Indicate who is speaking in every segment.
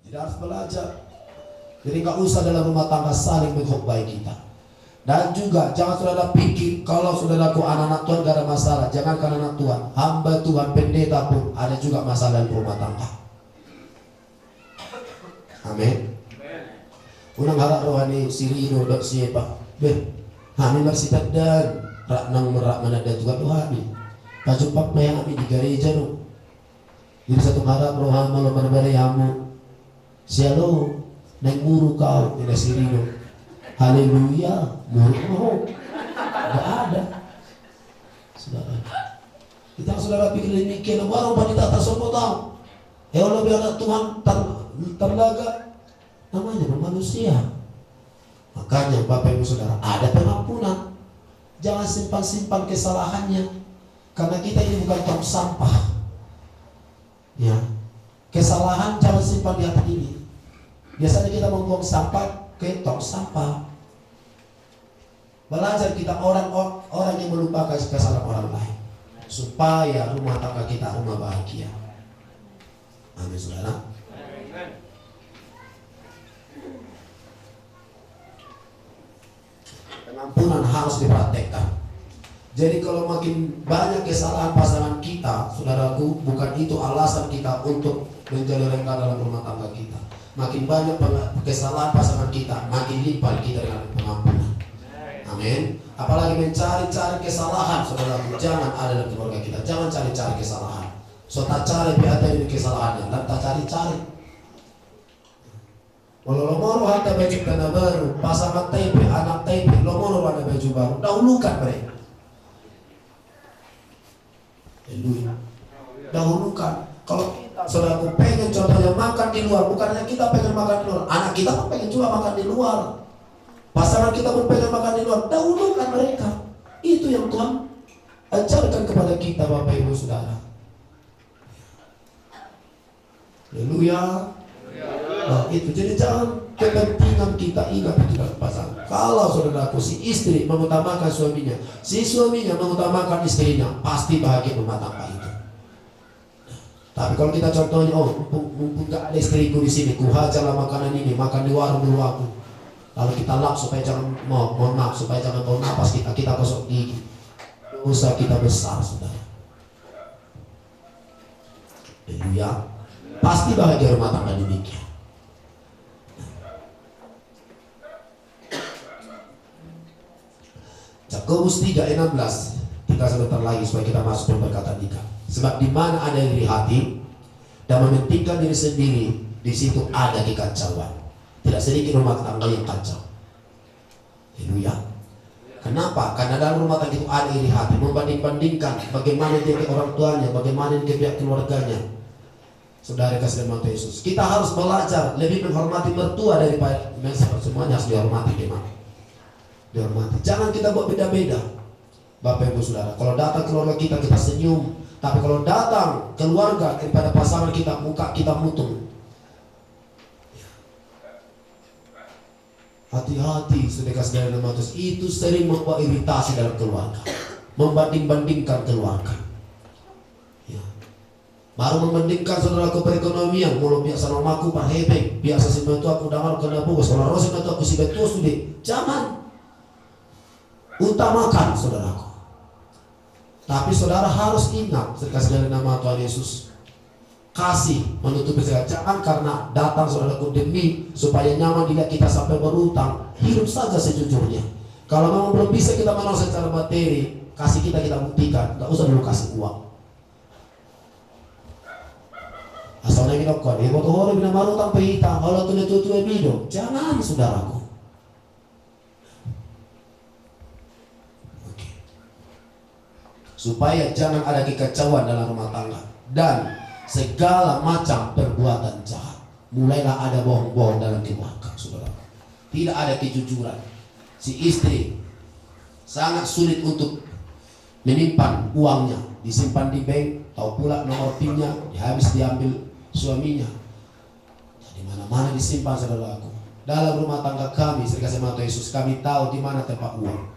Speaker 1: Tidak harus belajar. Jadi nggak usah dalam rumah tangga saling mengkhotbah kita. Dan juga jangan saudara pikir kalau saudaraku anak-anak Tuhan gak ada masalah. Jangankan anak Tuhan, hamba Tuhan, pendeta pun ada juga masalah di rumah tangga. Amin. Unang harap rohani sirino dok siapa? Kami bersifat dan rak nang merak mana ada juga rohani. Pajumpak na yang kami di gereja no. Jadi satu harap rohani lo mana yamu. Sialo nang guru kau tidak sirino. Haleluya, murid nggak ada. Saudara, kita saudara pikir demikian, warung wanita tak semua tahu. Allah biar Tuhan terlaga, namanya manusia. Makanya Bapak Ibu Saudara, ada pengampunan. Jangan simpan-simpan kesalahannya, karena kita ini bukan tong sampah. Ya, kesalahan jangan simpan di hati ini. Biasanya kita membuang sampah ke tong sampah. Belajar kita orang yang melupakan kesalahan orang lain, supaya rumah tangga kita rumah bahagia. Amin, saudara. Pengampunan harus dipraktekkan. Jadi kalau makin banyak kesalahan pasangan kita, saudaraku, bukan itu alasan kita untuk menjadi renggang dalam rumah tangga kita. Makin banyak kesalahan pasangan kita, makin lipat kita dengan pengampunan. Amin. Apalagi mencari-cari kesalahan, saudaraku, jangan ada dalam keluarga kita. Jangan cari-cari kesalahan. So tak cari biar ini kesalahannya, dan tak cari-cari. Walau lomoro ada baju tanah baru, pasangan TP, anak TP, lomoro ada baju baru, dahulukan mereka. Dahulukan. Kalau saudaraku pengen contohnya makan di luar, bukannya kita pengen makan di luar, anak kita pun pengen juga makan di luar. Pasangan kita pun pengen makan di luar, dahulukan mereka. Itu yang Tuhan ajarkan kepada kita, Bapak Ibu Saudara. Haleluya. Nah, itu jadi jangan kepentingan kita ingat itu dalam pasangan. Kalau saudaraku si istri mengutamakan suaminya, si suaminya mengutamakan istrinya, pasti bahagia rumah tangga itu. Tapi kalau kita contohnya, mumpung gak ada istriku di sini, ku hajarlah makanan ini, makan di warung dulu aku. Lalu kita lap supaya jangan mohon maaf supaya jangan bau napas kita gosok gigi. Usaha kita besar, saudara. Haleluya. Pasti bahagia rumah tangga demikian. Yakobus 3:16. Kita sebentar lagi supaya kita masuk ke perkataan kita. Sebab di mana ada iri hati dan mementingkan diri sendiri, di situ ada kekacauan. Tidak sedikit rumah tangga yang kacau. Haleluya. Kenapa? Karena dalam rumah tangga itu ada iri hati, membanding-bandingkan bagaimana dia ke orang tuanya, bagaimana dia ke pihak keluarganya. Saudara kasih dalam mata Yesus, kita harus belajar lebih menghormati mertua daripada semuanya harus dihormati, memang dihormati. Jangan kita buat beda-beda, Bapak Ibu Saudara. Kalau datang keluarga kita senyum, tapi kalau datang keluarga daripada pasangan kita, muka kita mutung. Hati-hati, saudara kasih dalam mata Yesus, itu sering membuat iritasi dalam keluarga, membanding-bandingkan keluarga. Baru membandingkan saudara ke perekonomian, mulu biasa namaku Pak Hebeng, biasa si betul aku dengar kena bungkus, kalau rosi betul aku si betul sudah. Jangan utamakan saudaraku. Tapi saudara harus ingat, sekasih dari nama Tuhan Yesus, kasih menutupi segala. Jangan karena datang saudaraku demi supaya nyaman dilihat kita sampai berutang, hidup saja sejujurnya. Kalau memang belum bisa kita menolong secara materi, kasih kita buktikan, nggak usah dulu kasih uang. Asalnya kita kuat, ya foto hore bina maru tanpa hitam, kalau tuh video, jangan saudaraku. Oke. Supaya jangan ada kekacauan dalam rumah tangga dan segala macam perbuatan jahat. Mulailah ada bohong-bohong dalam keluarga, saudara. Tidak ada kejujuran. Si istri sangat sulit untuk menyimpan uangnya, disimpan di bank, tahu pula nomor PIN-nya, habis diambil suaminya. Jadi mana-mana disimpan, saudaraku. Dalam rumah tangga kami, saya kasih mata Yesus, kami tahu di mana tempat uang.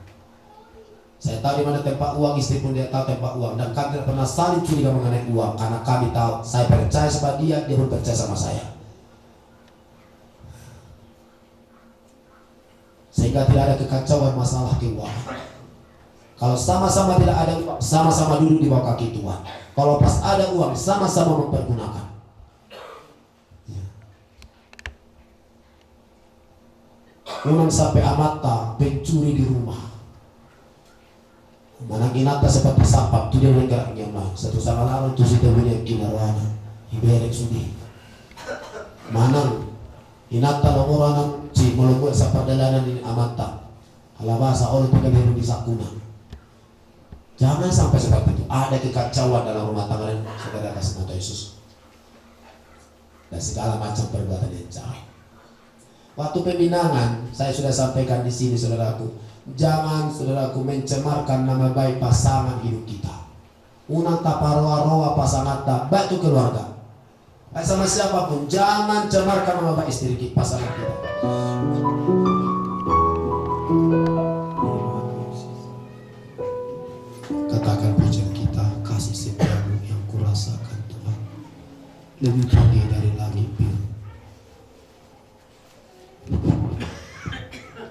Speaker 1: Saya tahu di mana tempat uang, istri pun dia tahu tempat uang, dan kami tidak pernah saling curiga mengenai uang, karena kami tahu, saya percaya sama dia, dia pun percaya sama saya. ketika tidak ada kekacauan masalah keuangan. Kalau sama-sama tidak ada uang, sama-sama duduk di bawah kaki Tuhan. Kalau pas ada uang, sama-sama mempergunakan. Ya. Unang sampai amata pencuri di rumah. Manang inata seperti sapap, tu dia menggerak nyaman. Satu sama lalu tu sudah punya kinarwana. Iberek sudi. Manang inata orang si mulai sapap dalanan ini amata. Alabasa Allah tiga biru di sakuna. Jangan sampai seperti itu. Ada kekacauan dalam rumah tangga dan saudara kasih nama Yesus. Dan segala macam perbuatan yang jahat. Waktu peminangan, saya sudah sampaikan di sini saudaraku. Jangan saudaraku mencemarkan nama baik pasangan hidup kita. Unang taparoa-roa pasangan tak baik itu keluarga. Baik sama siapapun, jangan cemarkan nama baik istri kita, pasangan kita. Katakan pujian kita, kasih setiamu yang kurasakan Tuhan lebih tinggi dari langit biru.
Speaker 2: Jadi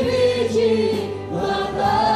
Speaker 2: biji matamu.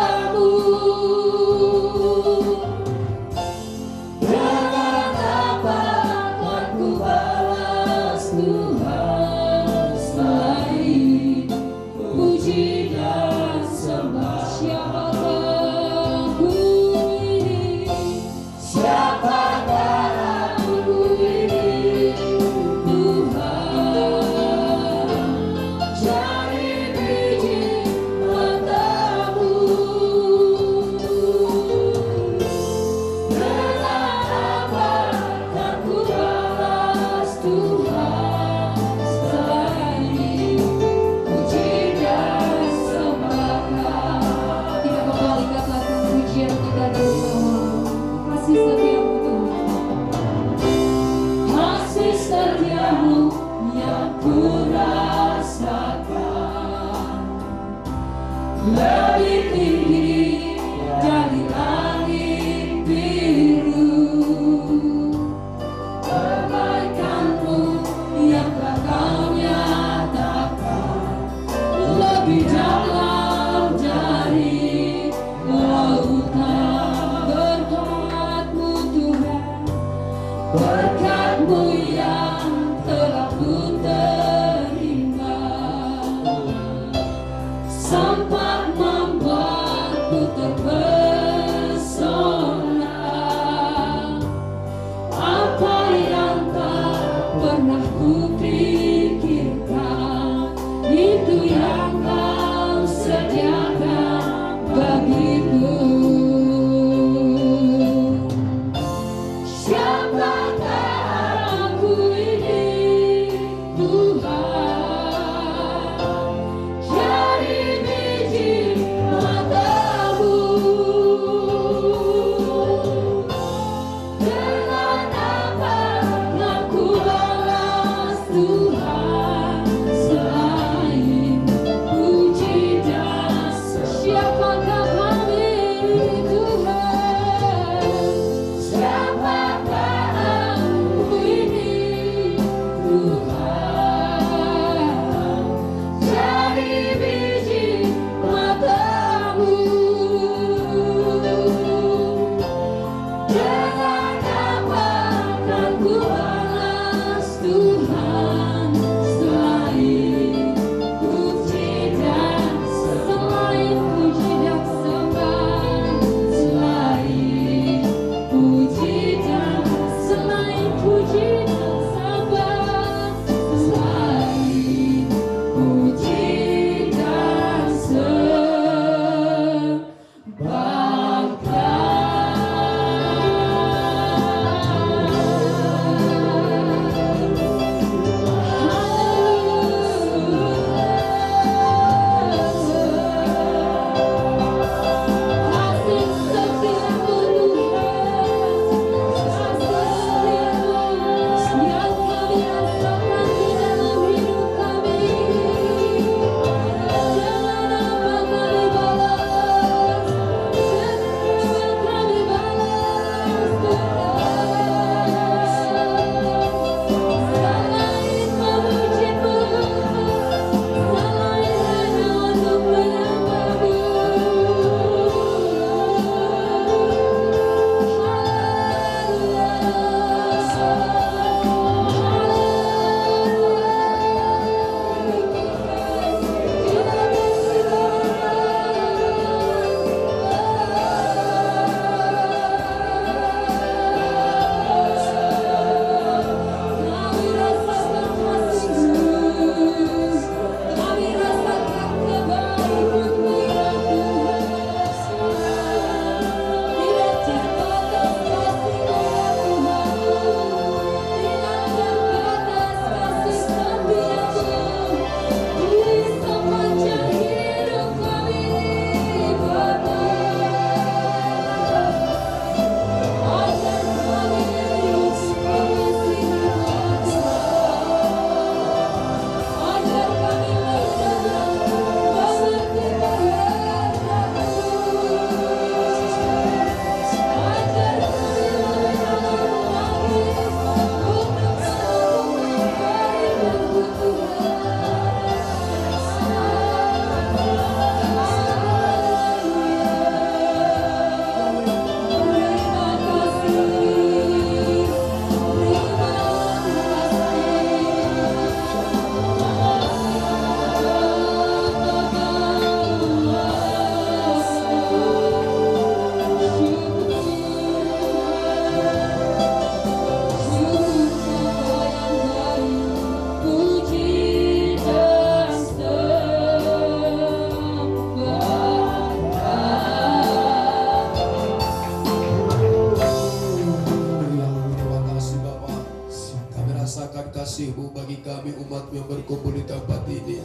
Speaker 1: berkumpul di tempat ini.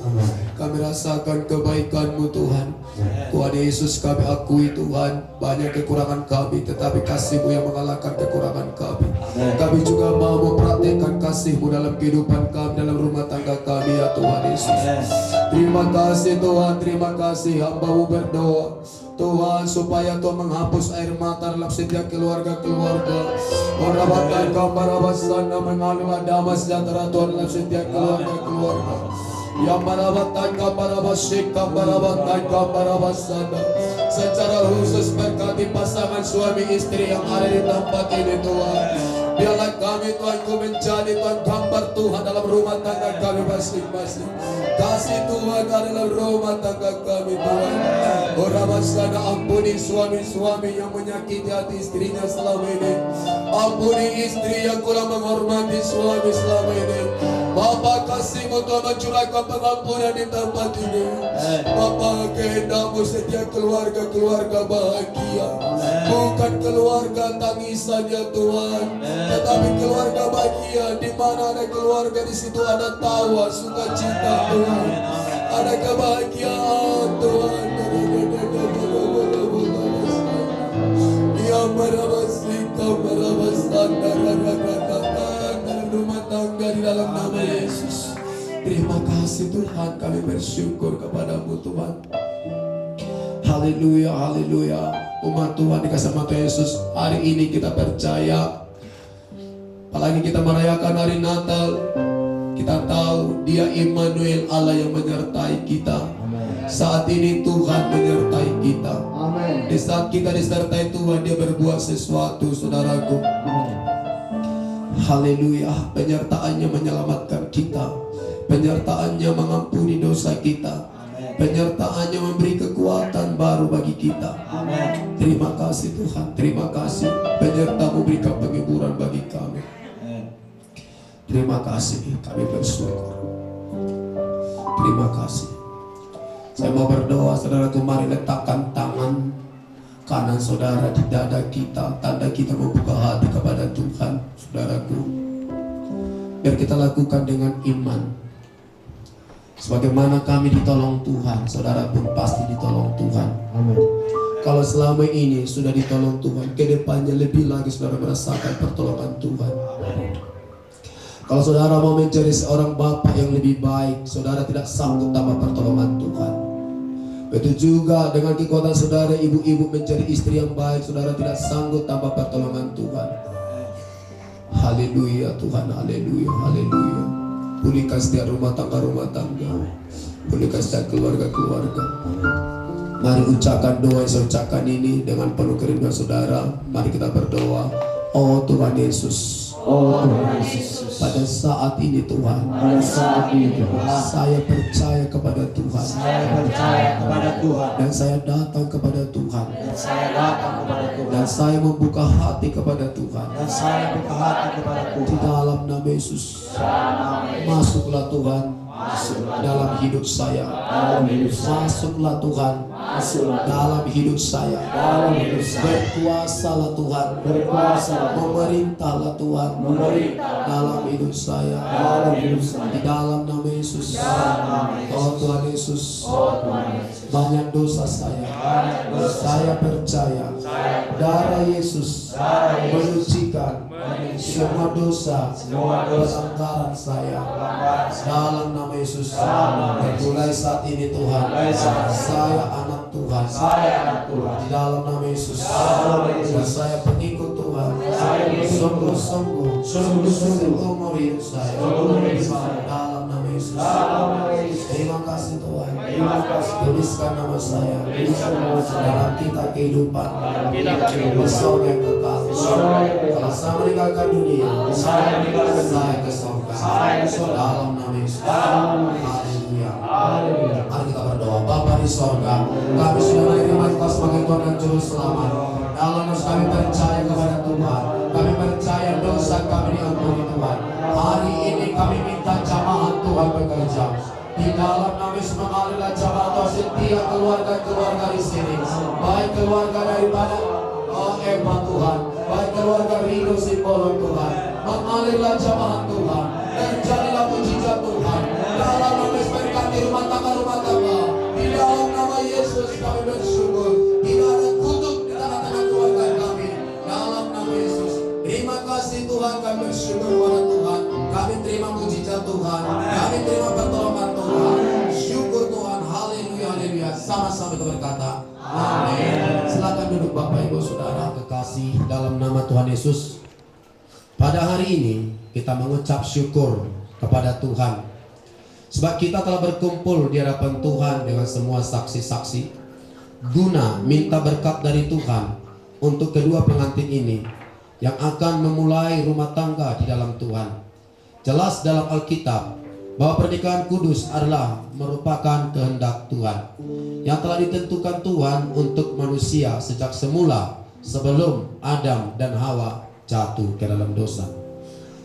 Speaker 1: Kami rasakan kebaikan-Mu Tuhan. Tuhan Yesus, kami akui Tuhan banyak kekurangan kami, tetapi kasih-Mu yang mengalahkan kekurangan kami. Kami juga mau mempraktikkan kasih-Mu dalam kehidupan kami, dalam rumah tangga kami ya Tuhan Yesus. Terima kasih Tuhan, terima kasih. Hamba-Mu berdoa Tuhan supaya Tuhan menghapus air mata dalam setiap keluarga-keluarga. Merabatan kambarabasana mengalirlah damai sejahtera Tuhan dalam setiap keluarga-keluarga. Yang merabatan kambarabasana secara khusus berkati pasangan suami istri yang ada di tempat ini Tuhan. Biarlah kami Tuhan ku menjadi Tuhan gambar Tuhan dalam rumah tangga kami masing-masing. Kasih Tuhan dalam rumah tangga kami Tuhan. Orabasana, ampuni suami-suami yang menyakiti hati istrinya selama ini. Ampuni istri yang kurang menghormati suami selama ini. Bapa, kasih-Mu Tuhan mencurahkan pengampunan di tempat ini. Bapa, kehendak-Mu setiap keluarga-keluarga bahagia. Bukan keluarga tangisan ya Tuhan, tetapi keluarga bahagia. Di mana ada keluarga, di situ ada tawa, sukacita Tuhan. Ada kebahagiaan Tuhan. Yang dalam rumah tangga di dalam nama Yesus. Terima kasih Tuhan, kami bersyukur kepada-Mu Tuhan. Haleluya, haleluya. Umat Tuhan dikasih mata Yesus, hari ini kita percaya, apalagi kita merayakan hari Natal, kita tahu Dia Immanuel, Allah yang menyertai kita. Saat ini Tuhan menyertai kita. Di saat kita disertai Tuhan, Dia berbuat sesuatu, saudaraku. Haleluya. Penyertaannya menyelamatkan kita, penyertaannya mengampuni dosa kita, penyertaannya memberi kekuatan baru bagi kita. Terima kasih Tuhan, terima kasih. Penyerta-Mu berikan penghiburan bagi kami. Terima kasih, kami bersyukur. Terima kasih. Saya mau berdoa, saudaraku, mari letakkan tangan kanan saudara di dada kita, tanda kita membuka hati kepada Tuhan, saudaraku. Biar kita lakukan dengan iman. Sebagaimana kami ditolong Tuhan, saudara pun pasti ditolong Tuhan. Amin. Kalau selama ini sudah ditolong Tuhan, ke depannya lebih lagi saudara merasakan pertolongan Tuhan. Kalau saudara mau mencari seorang bapak yang lebih baik, saudara tidak sanggup tanpa pertolongan Tuhan. Begitu juga dengan kekuatan saudara, ibu-ibu mencari istri yang baik, saudara tidak sanggup tanpa pertolongan Tuhan. Haleluya Tuhan, haleluya, haleluya. Pulihkan setiap rumah tangga, pulihkan setiap keluarga-keluarga. Mari ucapkan doa yang saya ucapkan ini dengan penuh kerinduan saudara. Mari kita berdoa. Oh Tuhan Yesus, pada saat ini Tuhan, saya percaya kepada Tuhan, dan saya datang kepada Tuhan, dan saya membuka hati kepada Tuhan, di dalam nama Yesus. Masuklah Tuhan dalam hidup saya, masuklah Tuhan dalam hidup saya, berkuasalah Tuhan, memerintahlah Tuhan dalam hidup saya, di dalam nama Yesus. Oh Tuhan Yesus, banyak dosa saya percaya darah Yesus menyucikan semua dosa pelanggaran saya, dalam nama Yesus. Mulai saat ini Tuhan, saya anak Tuhan, di dalam nama Yesus. Dan saya pengikut Tuhan, sungguh-sungguh umur hidup saya, dalam nama Yesus. Terima kasih Tuhan. Tuliskan nama saya dalam kitab kehidupan di surga yang kekal. Kalau saya meninggalkan dunia, saya ke surga, dalam nama Yesus. Haleluya. Mari kita berdoa. Bapa di surga, kami sudah menerima Engkau sebagai Tuhan dan Juru Selamat. Dalam kami percaya kepada Tuhan, kami percaya dosa kami diampuni Tuhan. Hari ini kami minta jamaah Tuhan bekerja. Di dalam nama Yesus mengalirlah jamaah Tuhan setiap keluarga-keluarga di sini, baik keluarga daripada Eva Tuhan, baik keluarga Rido Simbolon Tuhan, mengalirlah jamaah Tuhan. terjadilah mujizat Tuhan. Dalam nama berkati rumah tangga di dalam nama Yesus kami bersyukur. Tidak ada kutuk di tengah-tengah keluarga kami. Dalam nama Yesus. Terima kasih Tuhan, kami bersyukur kepada Tuhan. Kami terima mujizat Tuhan. Kami terima pertolongan Tuhan. Syukur Tuhan. Haleluya, haleluya. Sama-sama kita berkata amin. Silakan duduk Bapak Ibu Saudara kekasih dalam nama Tuhan Yesus. Pada hari ini kita mengucap syukur kepada Tuhan, sebab kita telah berkumpul di hadapan Tuhan dengan semua saksi-saksi, guna minta berkat dari Tuhan untuk kedua pengantin ini yang akan memulai rumah tangga di dalam Tuhan. Jelas dalam Alkitab bahwa pernikahan kudus adalah merupakan kehendak Tuhan yang telah ditentukan Tuhan untuk manusia sejak semula, sebelum Adam dan Hawa jatuh ke dalam dosa.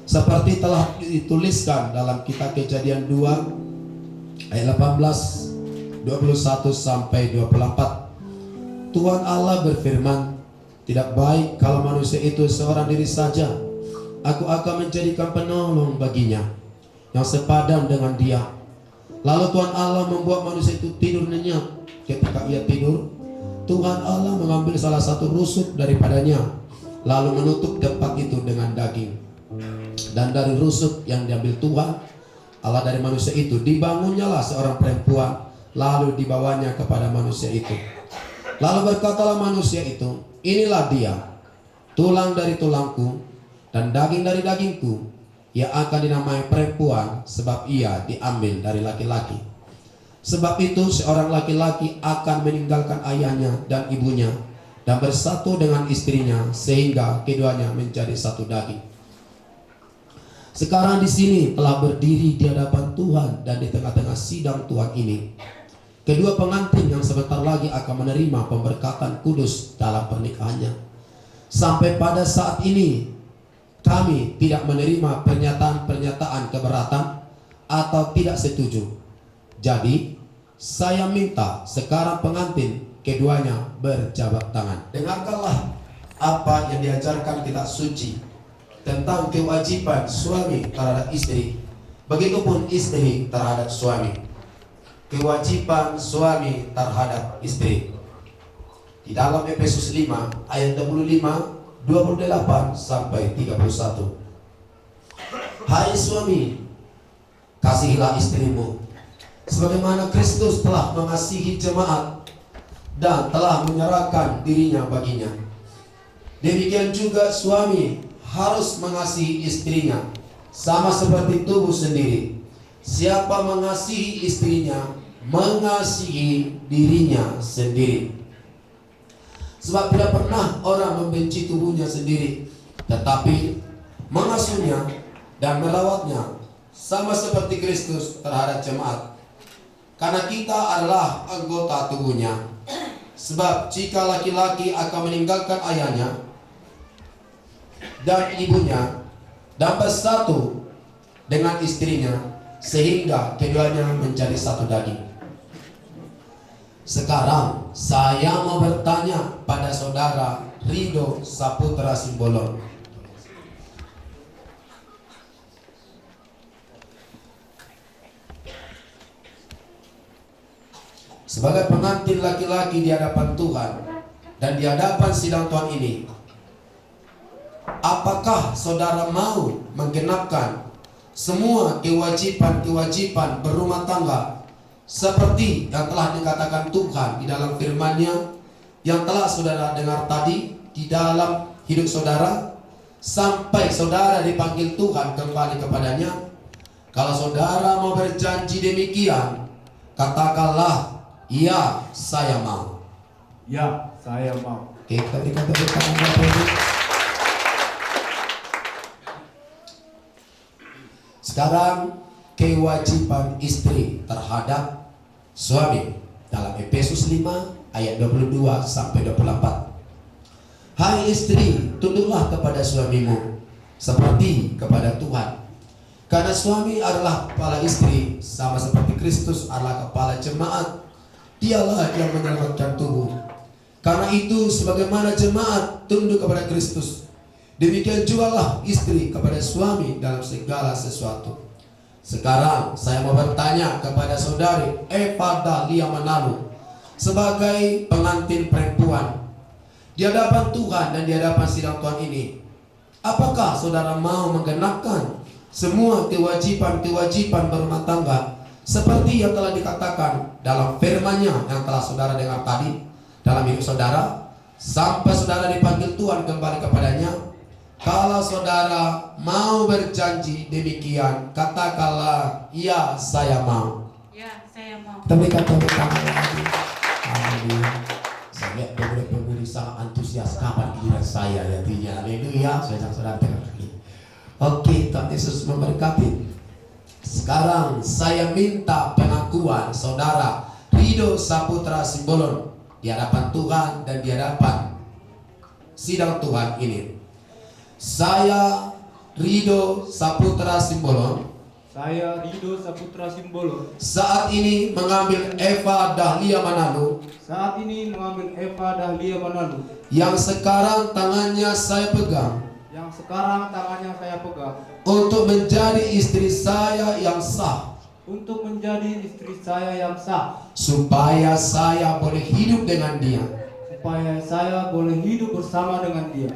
Speaker 1: Seperti telah dituliskan dalam kitab Kejadian 2 ayat 18, 21 sampai 24. Tuhan Allah berfirman, tidak baik kalau manusia itu seorang diri saja. Aku akan menjadikan penolong baginya yang sepadan dengan dia. Lalu Tuhan Allah membuat manusia itu tidur nyenyak. Ketika ia tidur, Tuhan Allah mengambil salah satu rusuk daripadanya, lalu menutup tempat itu dengan daging. Dan dari rusuk yang diambil Tuhan Allah dari manusia itu, dibangunnyalah seorang perempuan, lalu dibawanya kepada manusia itu. Lalu berkatalah manusia itu, inilah dia, tulang dari tulangku dan daging dari dagingku. Ia akan dinamai perempuan, sebab ia diambil dari laki-laki. Sebab itu seorang laki-laki akan meninggalkan ayahnya dan ibunya dan bersatu dengan istrinya, sehingga keduanya menjadi satu daging. Sekarang di sini telah berdiri di hadapan Tuhan dan di tengah-tengah sidang Tuhan ini kedua pengantin yang sebentar lagi akan menerima pemberkatan kudus dalam pernikahannya. Sampai pada saat ini kami tidak menerima pernyataan-pernyataan keberatan atau tidak setuju. Jadi saya minta sekarang pengantin keduanya berjabat tangan. Dengarkanlah apa yang diajarkan kitab suci tentang kewajiban suami terhadap istri, begitupun istri terhadap suami. Kewajiban suami terhadap istri di dalam Efesus 5 ayat 25, 28 sampai 31. Hai suami, kasihilah istrimu sebagaimana Kristus telah mengasihi jemaat dan telah menyerahkan dirinya baginya. Demikian juga suami harus mengasihi istrinya sama seperti tubuh sendiri. Siapa mengasihi istrinya, mengasihi dirinya sendiri. Sebab tidak pernah orang membenci tubuhnya sendiri, tetapi mengasuhnya dan merawatnya sama seperti Kristus terhadap jemaat, karena kita adalah anggota tubuhnya. Sebab jika laki-laki akan meninggalkan ayahnya dan ibunya dan bersatu dengan istrinya, sehingga keduanya menjadi satu daging. Sekarang saya mau bertanya pada saudara Rido Saputra Simbolon. Sebagai pengantin laki-laki di hadapan Tuhan dan di hadapan sidang Tuhan ini, apakah saudara mau menggenapkan semua kewajiban-kewajiban berumah tangga seperti yang telah dikatakan Tuhan di dalam firman-Nya yang telah saudara dengar tadi di dalam hidup saudara, sampai saudara dipanggil Tuhan kembali kepadanya? Kalau saudara mau berjanji demikian, katakanlah, ya saya mau.
Speaker 2: Ya saya mau.
Speaker 1: Oke, kita berikan tepuk tangan Bapak Ibu. Sekarang kewajiban istri terhadap suami dalam Efesus 5 ayat 22 sampai 24. Hai istri, tunduklah kepada suamimu seperti kepada Tuhan. Karena suami adalah kepala istri, sama seperti Kristus adalah kepala jemaat. Dialah yang menyelamatkan tubuh. Karena itu sebagaimana jemaat tunduk kepada Kristus, Demikian jugalah istri kepada suami dalam segala sesuatu. Sekarang saya mau bertanya kepada saudari Eva Dahlia Manalu sebagai pengantin perempuan di hadapan Tuhan dan di hadapan sidang Tuhan ini. Apakah saudara mau menggenapkan semua kewajiban-kewajiban berumah tangga seperti yang telah dikatakan dalam firman-Nya yang telah saudara dengar tadi dalam hidup saudara, sampai saudara dipanggil Tuhan kembali kepadanya? Kalau saudara mau berjanji demikian, katakanlah, ya saya mau.
Speaker 3: Ya, saya mau.
Speaker 1: Kita berikan tepuk tangan lagi. Haleluya. Saya lihat pemuda-pemudi sangat antusias kapan giliran saya ya artinya. Haleluya. Saudara dengar lagi. Oke, Tuhan Yesus memberkati. Sekarang saya minta pengakuan saudara Rido Saputra Simbolon di hadapan Tuhan dan di hadapan sidang Tuhan ini. Saya Rido Saputra Simbolon,
Speaker 2: Saya Rido Saputra Simbolon
Speaker 1: saat ini mengambil Eva Dahlia Manalu
Speaker 2: saat ini mengambil Eva Dahlia Manalu
Speaker 1: yang sekarang tangannya saya pegang
Speaker 2: yang sekarang tangannya saya pegang
Speaker 1: untuk menjadi istri saya yang sah,
Speaker 2: untuk menjadi istri saya yang sah,
Speaker 1: supaya saya boleh hidup dengan dia
Speaker 2: supaya saya boleh hidup bersama dengan dia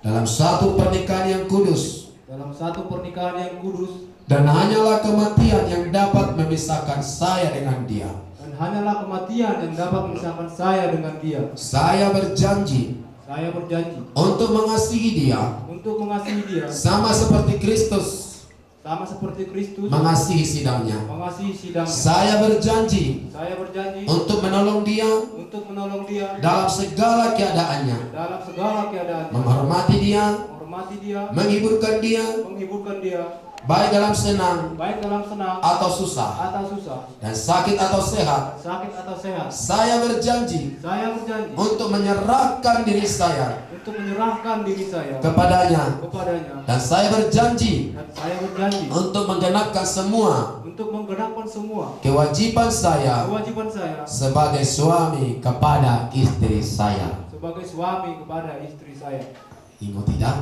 Speaker 1: dalam satu pernikahan yang kudus,
Speaker 2: dalam satu pernikahan yang kudus,
Speaker 1: dan hanyalah kematian yang dapat memisahkan saya dengan dia.
Speaker 2: dan hanyalah kematian yang dapat memisahkan saya dengan dia.
Speaker 1: Saya berjanji
Speaker 2: Saya berjanji
Speaker 1: untuk mengasihi dia
Speaker 2: untuk mengasihi dia
Speaker 1: sama seperti Kristus
Speaker 2: sama seperti Kristus
Speaker 1: mengasihi sidangnya.
Speaker 2: mengasihi sidangnya.
Speaker 1: Saya berjanji
Speaker 2: Saya berjanji
Speaker 1: untuk menolong dia
Speaker 2: untuk menolong dia
Speaker 1: dalam segala keadaannya,
Speaker 2: dalam segala keadaan,
Speaker 1: menghormati dia,
Speaker 2: menghormati dia,
Speaker 1: menghiburkan dia,
Speaker 2: menghibur dia,
Speaker 1: baik dalam senang
Speaker 2: baik dalam senang
Speaker 1: atau susah,
Speaker 2: atau susah,
Speaker 1: dan sakit atau sehat.
Speaker 2: sakit atau sehat.
Speaker 1: Saya berjanji
Speaker 2: Saya berjanji
Speaker 1: untuk menyerahkan diri saya
Speaker 2: untuk menyerahkan diri saya
Speaker 1: kepadanya,
Speaker 2: kepadanya,
Speaker 1: dan saya berjanji
Speaker 2: dan saya berjanji
Speaker 1: untuk menggenapkan semua
Speaker 2: untuk menggenapkan semua
Speaker 1: kewajiban saya
Speaker 2: kewajiban saya
Speaker 1: sebagai suami kepada istri saya.
Speaker 2: sebagai suami kepada istri saya.
Speaker 1: Ingat tidak?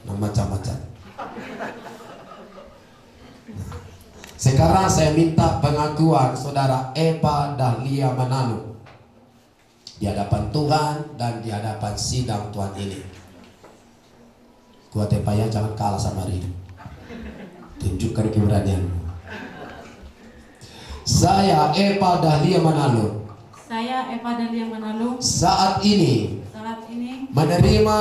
Speaker 1: Nah, macam-macam. Sekarang saya minta pengakuan saudara Eva Dahlia Manalu di hadapan Tuhan dan di hadapan sidang Tuhan ini. Kuat Eva ya, jangan kalah sama Rido. Tunjukkan keberanianmu. Saya Eva Dahlia Manalu
Speaker 3: Saya Eva Dahlia Manalu
Speaker 1: saat ini
Speaker 3: saat ini
Speaker 1: menerima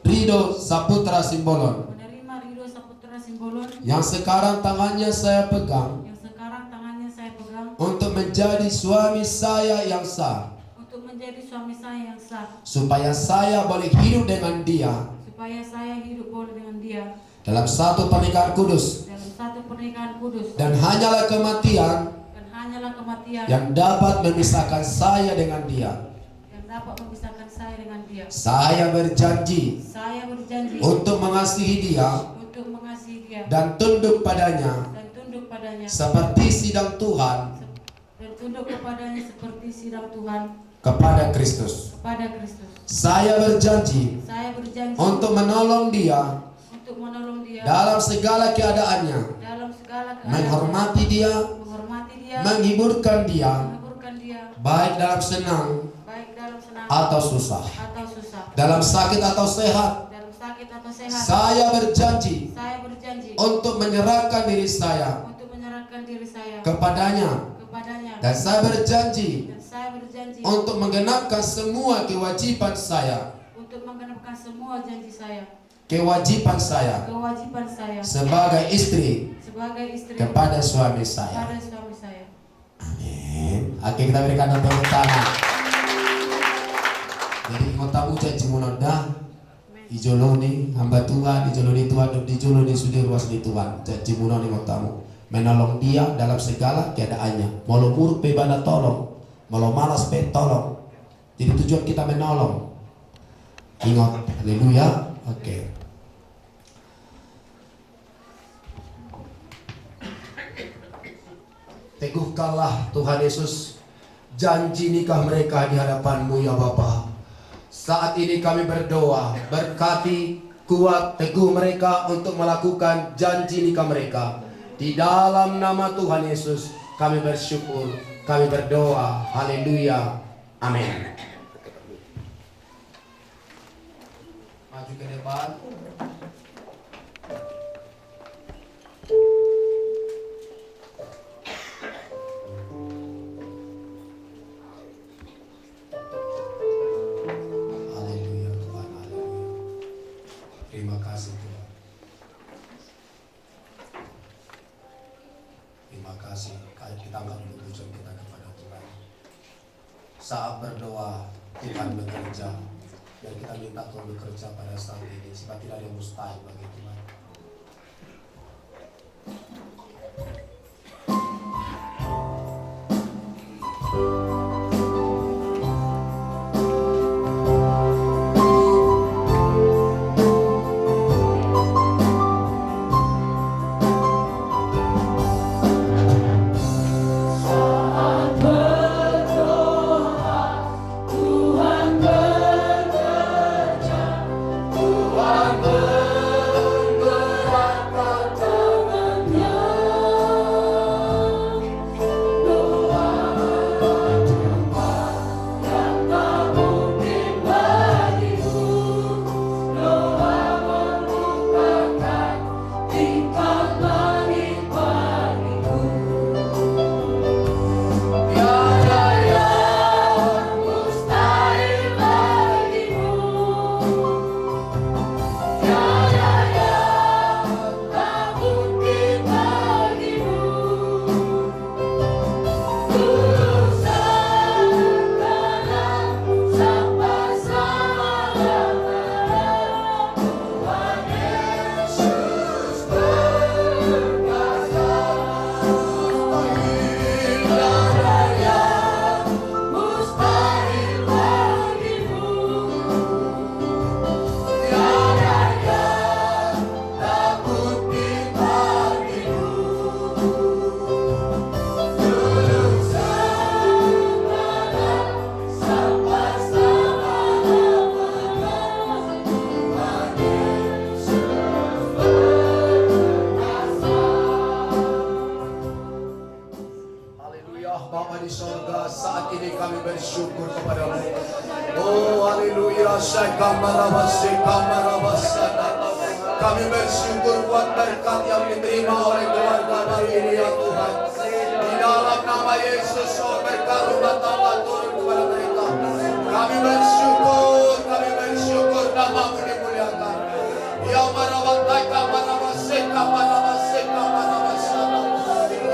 Speaker 1: Rido Saputra Simbolon
Speaker 3: menerima Rido Saputra Simbolon
Speaker 1: yang sekarang tangannya saya pegang
Speaker 3: yang sekarang tangannya saya pegang
Speaker 1: untuk menjadi suami saya yang sah,
Speaker 3: untuk menjadi suami saya yang sah,
Speaker 1: supaya saya boleh hidup dengan dia
Speaker 3: supaya saya hidup boleh dengan dia
Speaker 1: dalam satu pernikahan kudus,
Speaker 3: dalam satu pernikahan kudus,
Speaker 1: dan hanyalah kematian
Speaker 3: dan hanyalah kematian
Speaker 1: yang dapat memisahkan saya dengan dia.
Speaker 3: yang dapat memisahkan saya dengan dia.
Speaker 1: Saya berjanji
Speaker 3: Saya berjanji
Speaker 1: untuk mengasihi dia
Speaker 3: untuk mengasihi dia
Speaker 1: dan tunduk padanya
Speaker 3: dan tunduk padanya
Speaker 1: seperti sidang Tuhan
Speaker 3: dan tunduk kepadanya seperti sidang Tuhan
Speaker 1: kepada Kristus.
Speaker 3: kepada Kristus.
Speaker 1: Saya berjanji
Speaker 3: Saya berjanji
Speaker 1: untuk menolong dia
Speaker 3: untuk menolong dia
Speaker 1: dalam segala keadaannya,
Speaker 3: dalam segala keadaan,
Speaker 1: menghormati dia,
Speaker 3: menghormati dia,
Speaker 1: menghiburkan dia,
Speaker 3: menghiburkan dia,
Speaker 1: baik dalam senang
Speaker 3: baik dalam senang
Speaker 1: atau susah,
Speaker 3: atau susah,
Speaker 1: dalam sakit atau sehat.
Speaker 3: dalam sakit atau sehat.
Speaker 1: Saya berjanji
Speaker 3: Saya berjanji
Speaker 1: untuk menyerahkan diri saya
Speaker 3: untuk menyerahkan diri saya
Speaker 1: kepadanya,
Speaker 3: kepadanya,
Speaker 1: dan saya berjanji
Speaker 3: dan saya berjanji
Speaker 1: untuk menggenapkan semua kewajiban saya,
Speaker 3: untuk menggenapkan semua janji saya,
Speaker 1: kewajiban saya
Speaker 3: kewajiban saya
Speaker 1: sebagai istri
Speaker 3: sebagai istri
Speaker 1: kepada suami saya.
Speaker 3: kepada suami saya.
Speaker 1: Amin. Oke, kita berikan tepuk tangan. Jadi ngotamu janji monoda ijoloni hamba Tuhan, ijoloni Tuhan, ijoloni sudah ruas di Tuhan. Janji mononi ngotamu menolong dia dalam segala keadaannya. Mau muruk pe bana tolong, mau malas pe tolong. Jadi tujuan kita menolong. Ingat, haleluya. Oke. Teguhkanlah Tuhan Yesus janji nikah mereka di hadapan-Mu ya Bapa. Saat ini kami berdoa, berkati, kuat, teguh mereka untuk melakukan janji nikah mereka. Di dalam nama Tuhan Yesus kami bersyukur, kami berdoa. Haleluya. Amin. Maju ke depan. Haleluya Tuhan, haleluya. Terima kasih Tuhan. Terima kasih. Kita angkat dulu tujuan kita kepada Tuhan. Saat berdoa, Tuhan bekerja. Dan kita minta Tuhan bekerja pada saat ini. Sebab tidak ada yang mustahil bagi Tuhan. Bapa di sorga, saat ini kami bersyukur kepadamu. Oh haleluya, kami bersyukur buat berkat yang diterima oleh keluarga baru ini ya Tuhan. Di dalam nama Yesus, oh berkat rumah tangga turun kepada mereka. Kami bersyukur namamu dimuliakan. Ya marabatai kamarabaseka marabaseka marabasana.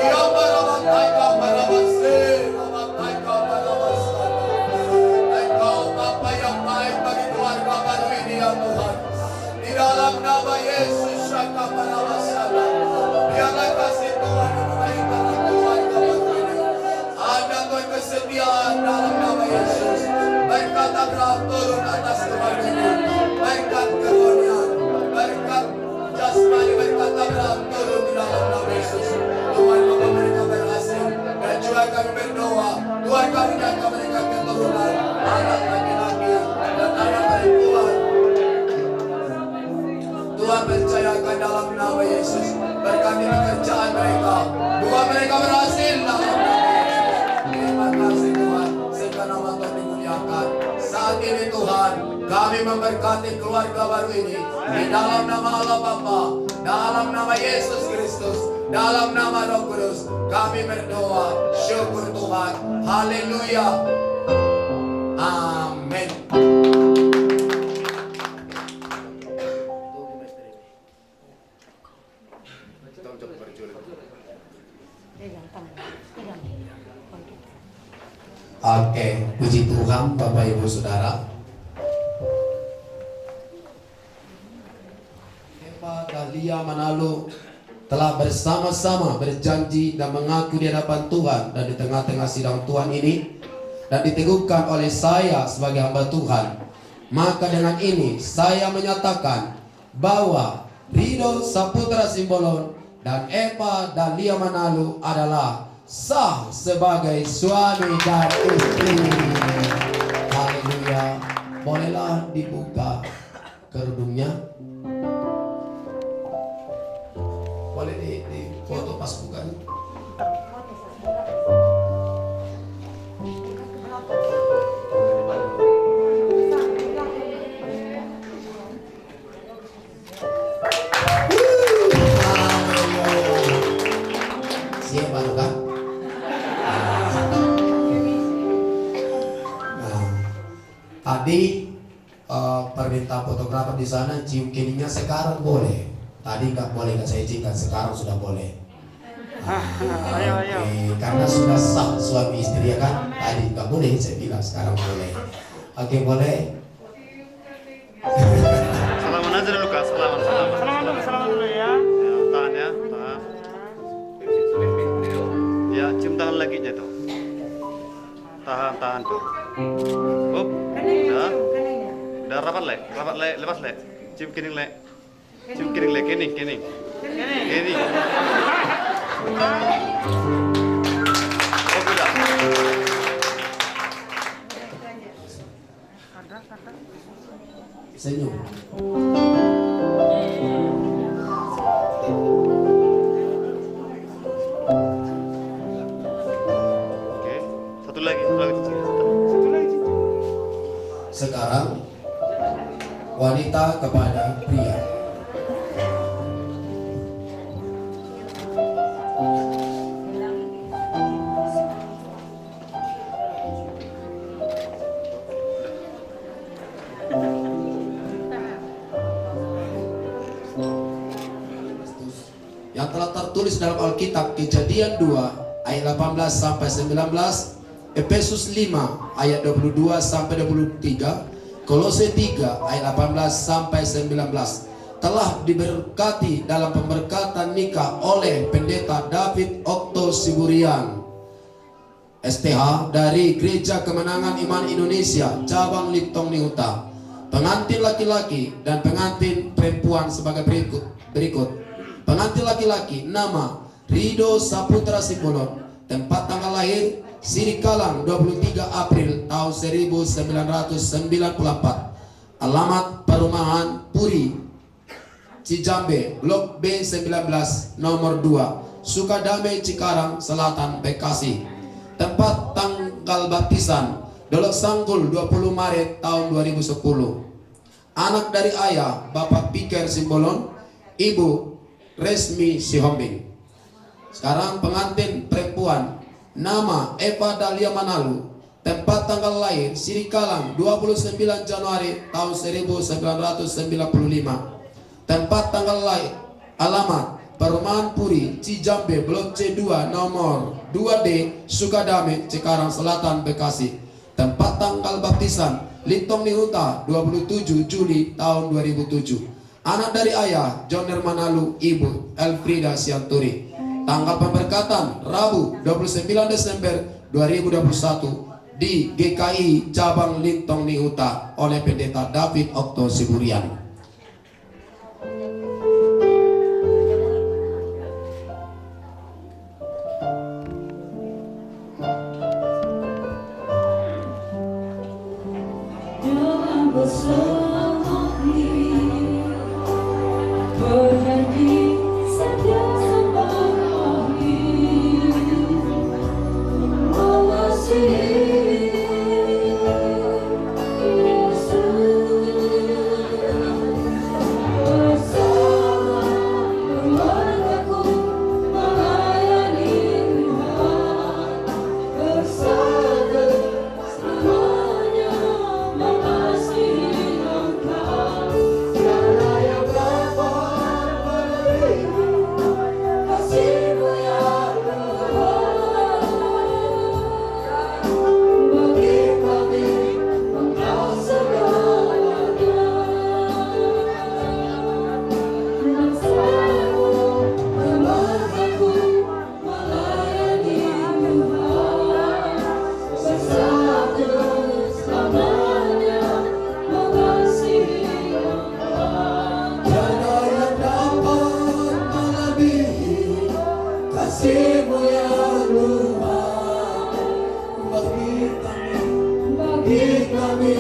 Speaker 1: Ya marabatai kamarabaseka marabasana. Engkau Bapa yang baik bagi keluarga baru ini ya Tuhan. Di dalam nama Yesus Shaka marabasana. Biarlah kasih Tuhan menaikkan keluarga baru ini. Ada Tuhan kesetiaan dalam nama Yesus. Berkat Abraham turun atas keluarga ini. Berkat kemuliaan, berkat jasmani, berkat Abraham turun di dalam nama Yesus. Tuhan Bapa mereka berhasil. Dan juga kami berdoa, Tuhan kami jaga mereka keturunan, anak laki-laki dan anak perempuan. Tuhan percayakan dalam nama Yesus. Berkati pekerjaan mereka. Tuhan mereka berhasil dalam nama Yesus. Terima kasih Tuhan. Sehingga nama Tuhan dimuliakan. Saat ini Tuhan, kami memberkati keluarga baru ini di dalam nama Allah Bapa, dalam nama Yesus Kristus, dalam nama Roh Kudus. Kami berdoa, syukur Tuhan. Haleluya. Amin. Oke, puji Tuhan Bapak Ibu Saudara. Dahlia Manalo telah bersama-sama berjanji dan mengaku di hadapan Tuhan dan di tengah-tengah sidang Tuhan ini dan diteguhkan oleh saya sebagai hamba Tuhan. Maka dengan ini saya menyatakan bahwa Rido Saputra Simbolon dan Eva Dahlia Manalo adalah sah sebagai suami dan istri. Haleluya. bolehlah dibuka kerudungnya. Boleh di foto pas buka. Siap baru kan? Nah, tadi permintaan fotografer di sana cium keningnya sekarang boleh. Tadi nggak boleh, nggak saya izinkan, sekarang sudah boleh. Oke, karena sudah sah suami istri ya kan. Tadi nggak boleh, saya bilang sekarang boleh. Oke, boleh.
Speaker 4: Salaman aja dulu Kak, salaman dulu ya. Ya, tahan ya, tahan. Ya, cium tangan lagi aja tuh. Tahan tuh. Up, udah rapat le, lepas le. Cium kening le. Cium kening le, kening. Oh, udah.
Speaker 1: Senyum.
Speaker 4: Oke, satu lagi.
Speaker 1: Sekarang wanita kepada pria. Yang telah tertulis dalam Alkitab, Kejadian 2 ayat 18 sampai 19, Efesus 5 ayat 22 sampai 23, Kolose 3 ayat 18 sampai 19 telah diberkati dalam pemberkatan nikah oleh Pendeta David Okto Siburian STH dari Gereja Kemenangan Iman Indonesia cabang Lintong Niuta. Pengantin laki-laki dan pengantin perempuan sebagai berikut. Pengantin laki-laki nama Rido Saputra Simbolon, tempat tanggal lahir Sirikalang 23 April tahun 1994, alamat perumahan Puri Cijambe, Blok B19 nomor 2, Sukadame Cikarang Selatan, Bekasi. Tempat tanggal baptisan Dolok Sanggul 20 Maret tahun 2010. Anak dari ayah Bapak Piker Simbolon, Ibu Resmi Sihombing. Sekarang pengantin perempuan nama Eva Dahlia Manalu, tempat tanggal lahir Sirikalang 29 Januari tahun 1995, tempat tanggal lahir alamat Perumahan Puri Cijambe, Blok C2 nomor 2D, Sukadame Cikarang Selatan, Bekasi. Tempat tanggal baptisan Lintong Niuta 27 Juli tahun 2007. Anak dari ayah Joner Manalu, Ibu Elfrida Sianturi. Tanggal pemberkatan Rabu 29 Desember 2021 di GKI Cabang Lintong Niuta oleh Pendeta David Okto Siburian. Bagi kami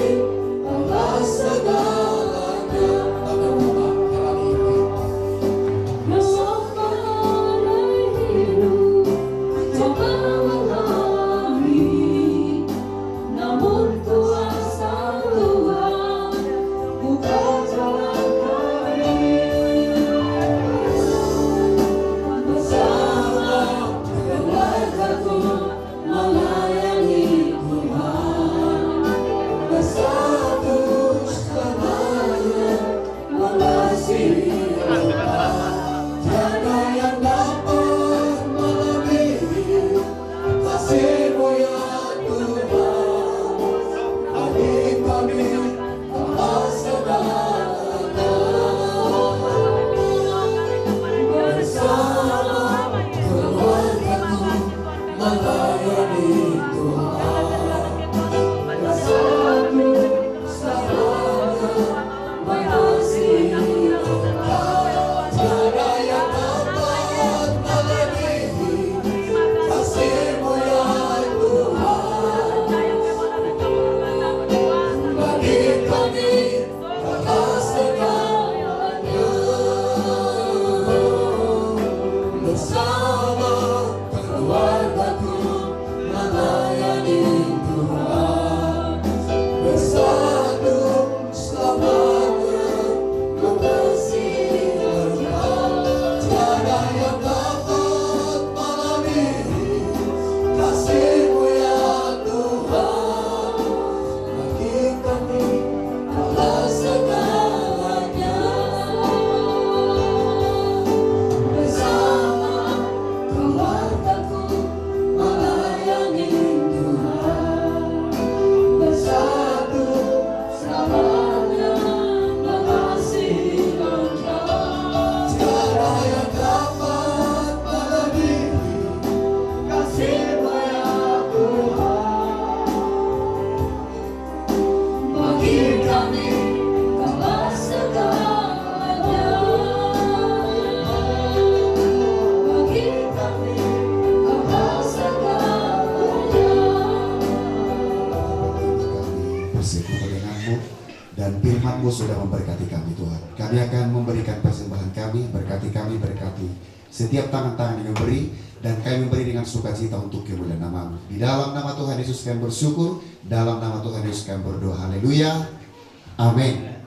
Speaker 5: kasih-Mu dan firman-Mu sudah memberkati kami Tuhan. Kami akan memberikan persembahan kami, berkati setiap tangan-tangan yang memberi, dan kami memberi dengan sukacita untuk kemuliaan nama-Mu. Di dalam nama Tuhan Yesus kami bersyukur, dalam nama Tuhan Yesus kami berdoa. Haleluya. Amin.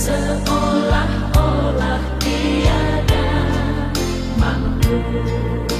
Speaker 6: Seolah-olah tiada mampu.